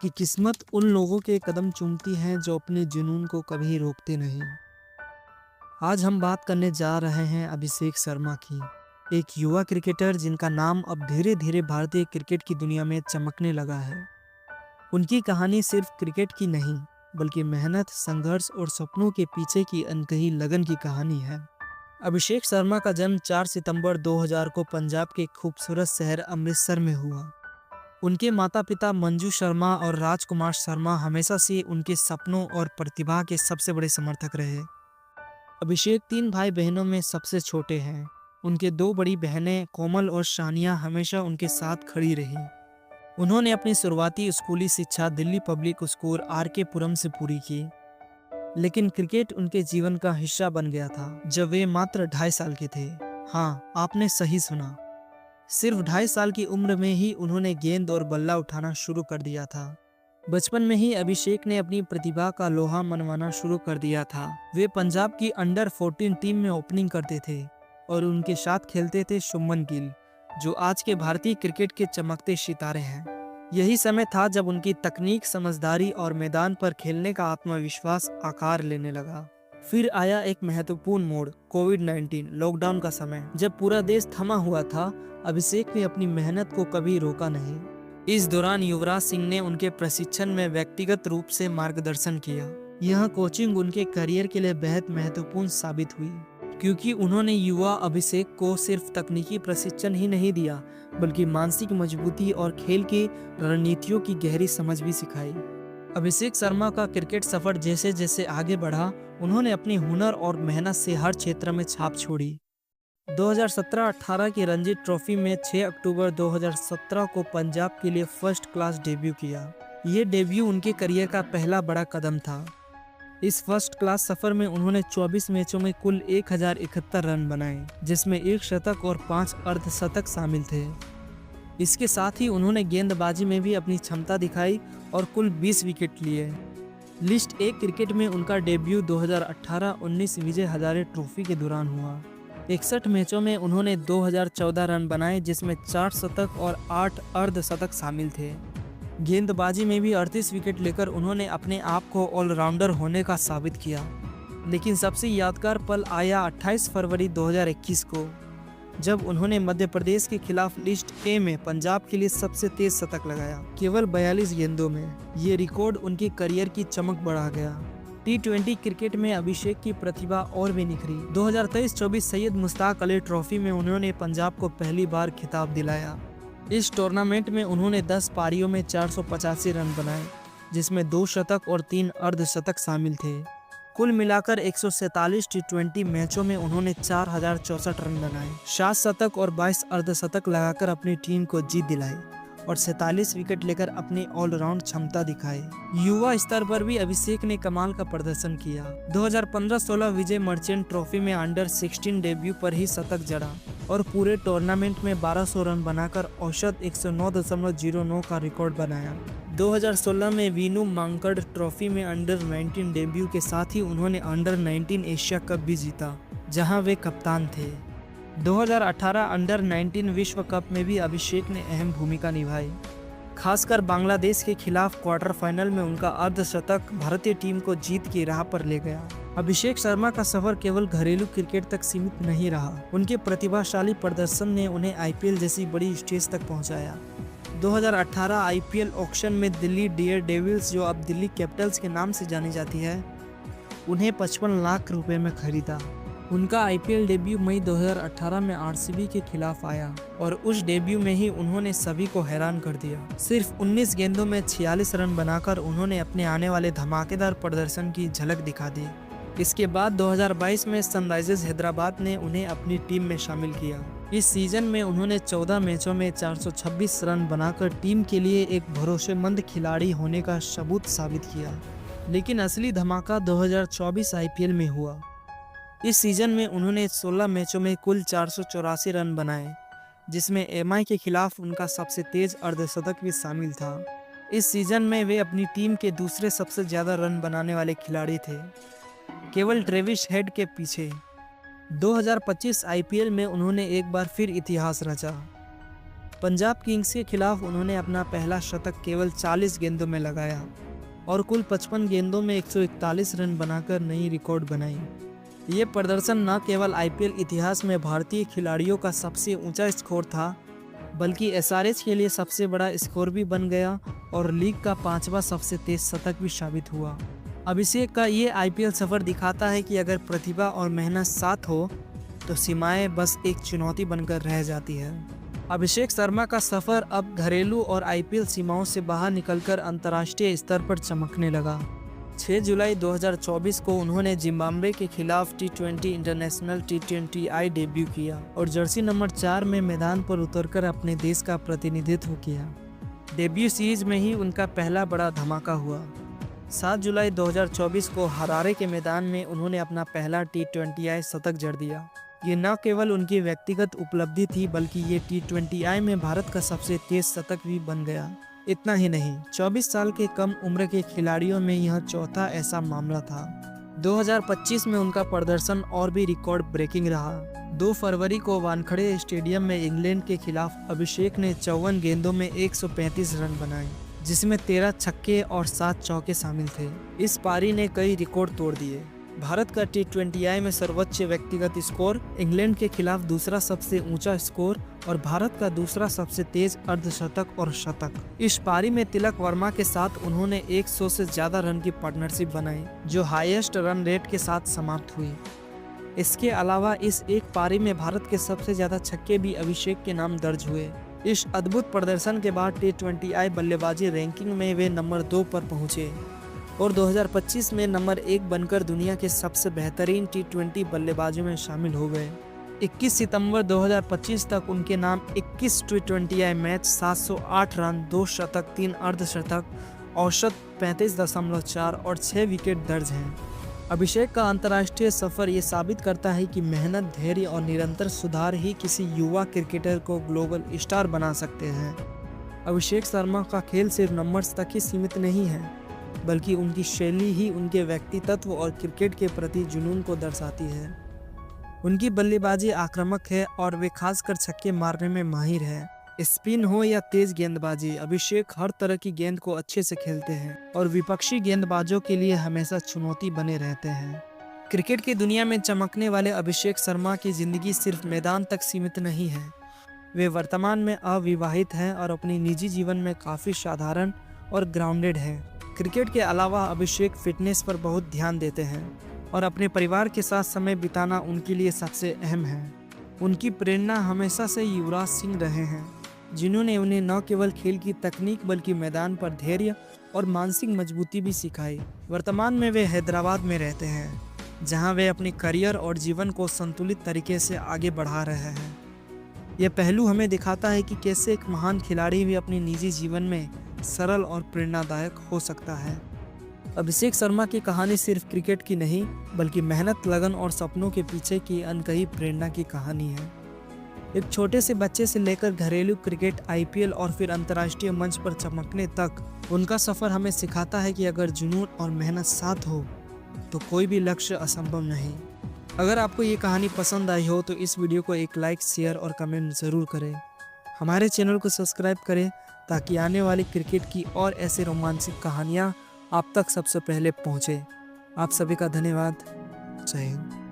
कि किस्मत उन लोगों के कदम चूमती है जो अपने जुनून को कभी रोकते नहीं। आज हम बात करने जा रहे हैं अभिषेक शर्मा की, एक युवा क्रिकेटर जिनका नाम अब धीरे धीरे भारतीय क्रिकेट की दुनिया में चमकने लगा है। उनकी कहानी सिर्फ क्रिकेट की नहीं, बल्कि मेहनत, संघर्ष और सपनों के पीछे की अनकही लगन की कहानी है। अभिषेक शर्मा का जन्म 4 सितंबर 2000 को पंजाब के खूबसूरत शहर अमृतसर में हुआ। उनके माता-पिता मंजू शर्मा और राजकुमार शर्मा हमेशा से उनके सपनों और प्रतिभा के सबसे बड़े समर्थक रहे। अभिषेक 3 भाई बहनों में सबसे छोटे हैं। उनके 2 बड़ी बहनें कोमल और शानिया हमेशा उनके साथ खड़ी रही। उन्होंने अपनी शुरुआती स्कूली शिक्षा दिल्ली पब्लिक स्कूल आर.के. पुरम से पूरी की, लेकिन क्रिकेट उनके जीवन का हिस्सा बन गया था जब वे मात्र 2.5 साल के थे। हाँ, आपने सही सुना। सिर्फ 2.5 साल की उम्र में ही उन्होंने गेंद और बल्ला उठाना शुरू कर दिया था। बचपन में ही अभिषेक ने अपनी प्रतिभा का लोहा मनवाना शुरू कर दिया था। वे पंजाब की अंडर 14 टीम में ओपनिंग करते थे और उनके साथ खेलते थे शुभमन गिल, जो आज के भारतीय क्रिकेट के चमकते सितारे हैं। यही समय था जब उनकी तकनीक, समझदारी और मैदान पर खेलने का आत्मविश्वास आकार लेने लगा। फिर आया एक महत्वपूर्ण मोड़, कोविड-19 लॉकडाउन का समय। जब पूरा देश थमा हुआ था, अभिषेक ने अपनी मेहनत को कभी रोका नहीं। इस दौरान युवराज सिंह ने उनके प्रशिक्षण में व्यक्तिगत रूप से मार्गदर्शन किया। यह कोचिंग उनके करियर के लिए बेहद महत्वपूर्ण साबित हुई, क्योंकि उन्होंने युवा अभिषेक को सिर्फ तकनीकी प्रशिक्षण ही नहीं दिया, बल्कि मानसिक मजबूती और खेल की रणनीतियों की गहरी समझ भी सिखाई। अभिषेक शर्मा का क्रिकेट सफर जैसे जैसे आगे बढ़ा, उन्होंने अपने हुनर और मेहनत से हर क्षेत्र में छाप छोड़ी। 2017-18 की रणजी ट्रॉफी में 6 अक्टूबर 2017 को पंजाब के लिए फर्स्ट क्लास डेब्यू किया। ये डेब्यू उनके करियर का पहला बड़ा कदम था। इस फर्स्ट क्लास सफर में उन्होंने 24 मैचों में कुल 1071 रन बनाए, जिसमें 1 शतक और 5 अर्धशतक शामिल थे। इसके साथ ही उन्होंने गेंदबाजी में भी अपनी क्षमता दिखाई और कुल 20 विकेट लिए। लिस्ट ए क्रिकेट में उनका डेब्यू 2018-19 विजय हजारे ट्रॉफी के दौरान हुआ। 61 मैचों में उन्होंने 2014 रन बनाए, जिसमें 4 शतक और 8 अर्धशतक शामिल थे। गेंदबाजी में भी 38 विकेट लेकर उन्होंने अपने आप को ऑलराउंडर होने का साबित किया। लेकिन सबसे यादगार पल आया 28 फरवरी 2021 को, जब उन्होंने मध्य प्रदेश के खिलाफ लिस्ट ए में पंजाब के लिए सबसे तेज शतक लगाया, केवल 42 गेंदों में। ये रिकॉर्ड उनके करियर की चमक बढ़ा गया। टी20 क्रिकेट में अभिषेक की प्रतिभा और भी निखरी। 2023-24 सैयद मुश्ताक अली ट्रॉफी में उन्होंने पंजाब को पहली बार खिताब दिलाया। इस टूर्नामेंट में उन्होंने 10 पारियों में 485 रन बनाए, जिसमें 2 शतक और 3 अर्धशतक शामिल थे। कुल मिलाकर 147 टी20 मैचों में उन्होंने 4064 रन बनाए, 7 शतक और 22 अर्धशतक लगाकर अपनी टीम को जीत दिलाई और 47 विकेट लेकर अपनी ऑलराउंड क्षमता दिखाई। युवा स्तर पर भी अभिषेक ने कमाल का प्रदर्शन किया। 2015-16 विजय मर्चेंट ट्रॉफी में अंडर 16 डेब्यू पर ही शतक जड़ा और पूरे टूर्नामेंट में 1200 रन बनाकर औसत 109.09 का रिकॉर्ड बनाया। 2016 में वीनू मांकड़ ट्रॉफी में अंडर 19 डेब्यू के साथ ही उन्होंने अंडर 19 एशिया कप भी जीता, जहां वे कप्तान थे। 2018 अंडर 19 विश्व कप में भी अभिषेक ने अहम भूमिका निभाई। खासकर बांग्लादेश के खिलाफ क्वार्टर फाइनल में उनका अर्धशतक भारतीय टीम को जीत की राह पर ले गया। अभिषेक शर्मा का सफर केवल घरेलू क्रिकेट तक सीमित नहीं रहा। उनके प्रतिभाशाली प्रदर्शन ने उन्हें आईपीएल जैसी बड़ी स्टेज तक पहुंचाया। 2018 आईपीएल ऑक्शन में दिल्ली डेयर डेविल्स, जो अब दिल्ली कैपिटल्स के नाम से जानी जाती है, उन्हें 55 लाख रुपए में खरीदा। उनका आईपीएल डेब्यू मई 2018 में आरसीबी के खिलाफ आया और उस डेब्यू में ही उन्होंने सभी को हैरान कर दिया। सिर्फ 19 गेंदों में 46 रन बनाकर उन्होंने अपने आने वाले धमाकेदार प्रदर्शन की झलक दिखा दी। इसके बाद 2022 में सनराइजर्स हैदराबाद ने उन्हें अपनी टीम में शामिल किया। इस सीजन में उन्होंने 14 मैचों में 426 रन बनाकर टीम के लिए एक भरोसेमंद खिलाड़ी होने का सबूत साबित किया। लेकिन असली धमाका 2024 आईपीएल में हुआ। इस सीजन में उन्होंने 16 मैचों में कुल 484 रन बनाए, जिसमें एमआई के खिलाफ उनका सबसे तेज अर्धशतक भी शामिल था। इस सीजन में वे अपनी टीम के दूसरे सबसे ज़्यादा रन बनाने वाले खिलाड़ी थे, केवल ट्रेविस हेड के पीछे। 2025 आईपीएल में उन्होंने एक बार फिर इतिहास रचा। पंजाब किंग्स के खिलाफ उन्होंने अपना पहला शतक केवल 40 गेंदों में लगाया और कुल 55 गेंदों में 141 रन बनाकर नई रिकॉर्ड बनाई। ये प्रदर्शन न केवल आईपीएल इतिहास में भारतीय खिलाड़ियों का सबसे ऊंचा स्कोर था, बल्कि एसआरएच के लिए सबसे बड़ा स्कोर भी बन गया और लीग का 5वां सबसे तेज शतक भी साबित हुआ। अभिषेक का ये आईपीएल सफर दिखाता है कि अगर प्रतिभा और मेहनत साथ हो तो सीमाएं बस एक चुनौती बनकर रह जाती है। अभिषेक शर्मा का सफर अब घरेलू और आईपीएल सीमाओं से बाहर निकलकर अंतर्राष्ट्रीय स्तर पर चमकने लगा। 6 जुलाई 2024 को उन्होंने जिम्बाब्वे के खिलाफ T20 इंटरनेशनल T20I डेब्यू किया और जर्सी नंबर 4 में मैदान पर उतरकर अपने देश का प्रतिनिधित्व किया। डेब्यू सीरीज में ही उनका पहला बड़ा धमाका हुआ। 7 जुलाई 2024 को हरारे के मैदान में उन्होंने अपना पहला T20I शतक जड़ दिया। ये न केवल उनकी व्यक्तिगत उपलब्धि थी, बल्कि ये T20I में भारत का सबसे तेज शतक भी बन गया। इतना ही नहीं, 24 साल के कम उम्र के खिलाड़ियों में यह चौथा ऐसा मामला था। 2025 में उनका प्रदर्शन और भी रिकॉर्ड ब्रेकिंग रहा। 2 फरवरी को वानखेड़े स्टेडियम में इंग्लैंड के खिलाफ अभिषेक ने 54 गेंदों में 135 रन बनाए, जिसमें 13 छक्के और 7 चौके शामिल थे। इस पारी ने कई रिकॉर्ड तोड़ दिए। भारत का T20I में सर्वोच्च व्यक्तिगत स्कोर, इंग्लैंड के खिलाफ दूसरा सबसे ऊंचा स्कोर और भारत का दूसरा सबसे तेज अर्धशतक और शतक। इस पारी में तिलक वर्मा के साथ उन्होंने 100 से ज्यादा रन की पार्टनरशिप बनाई, जो हाईएस्ट रन रेट के साथ समाप्त हुई। इसके अलावा इस एक पारी में भारत के सबसे ज्यादा छक्के भी अभिषेक के नाम दर्ज हुए। इस अद्भुत प्रदर्शन के बाद T20I बल्लेबाजी रैंकिंग में वे नंबर 2 पर पहुंचे और 2025 में नंबर 1 बनकर दुनिया के सबसे बेहतरीन T20 बल्लेबाजों में शामिल हो गए। 21 सितंबर 2025 तक उनके नाम 21 T20I मैच, 708 रन, 2 शतक, 3 अर्धशतक, औसत 35.4 और 6 विकेट दर्ज हैं। अभिषेक का अंतर्राष्ट्रीय सफर ये साबित करता है कि मेहनत, धैर्य और निरंतर सुधार ही किसी युवा क्रिकेटर को ग्लोबल स्टार बना सकते हैं। अभिषेक शर्मा का खेल सिर्फ नंबर्स तक ही सीमित नहीं है, बल्कि उनकी शैली ही उनके व्यक्तित्व और क्रिकेट के प्रति जुनून को दर्शाती है। उनकी बल्लेबाजी आक्रामक है और वे खासकर छक्के मारने में माहिर है। स्पिन हो या तेज गेंदबाजी, अभिषेक हर तरह की गेंद को अच्छे से खेलते हैं और विपक्षी गेंदबाजों के लिए हमेशा चुनौती बने रहते हैं। क्रिकेट की दुनिया में चमकने वाले अभिषेक शर्मा की जिंदगी सिर्फ मैदान तक सीमित नहीं है। वे वर्तमान में अविवाहित हैं और अपनी निजी जीवन में काफ़ी साधारण और ग्राउंडेड हैं। क्रिकेट के अलावा अभिषेक फिटनेस पर बहुत ध्यान देते हैं और अपने परिवार के साथ समय बिताना उनके लिए सबसे अहम है। उनकी प्रेरणा हमेशा से युवराज सिंह रहे हैं, जिन्होंने उन्हें न केवल खेल की तकनीक बल्कि मैदान पर धैर्य और मानसिक मजबूती भी सिखाई। वर्तमान में वे हैदराबाद में रहते हैं, जहां वे अपने करियर और जीवन को संतुलित तरीके से आगे बढ़ा रहे हैं। यह पहलू हमें दिखाता है कि कैसे एक महान खिलाड़ी भी अपने निजी जीवन में सरल और प्रेरणादायक हो सकता है। अभिषेक शर्मा की कहानी सिर्फ क्रिकेट की नहीं, बल्कि मेहनत, लगन और सपनों के पीछे की अनकही प्रेरणा की कहानी है। एक छोटे से बच्चे से लेकर घरेलू क्रिकेट, आईपीएल और फिर अंतर्राष्ट्रीय मंच पर चमकने तक, उनका सफर हमें सिखाता है कि अगर जुनून और मेहनत साथ हो तो कोई भी लक्ष्य असंभव नहीं। अगर आपको ये कहानी पसंद आई हो तो इस वीडियो को एक लाइक, शेयर और कमेंट ज़रूर करें। हमारे चैनल को सब्सक्राइब करें ताकि आने वाली क्रिकेट की और ऐसे रोमांचक कहानियाँ आप तक सबसे पहले पहुँचे। आप सभी का धन्यवाद। जय हिंद।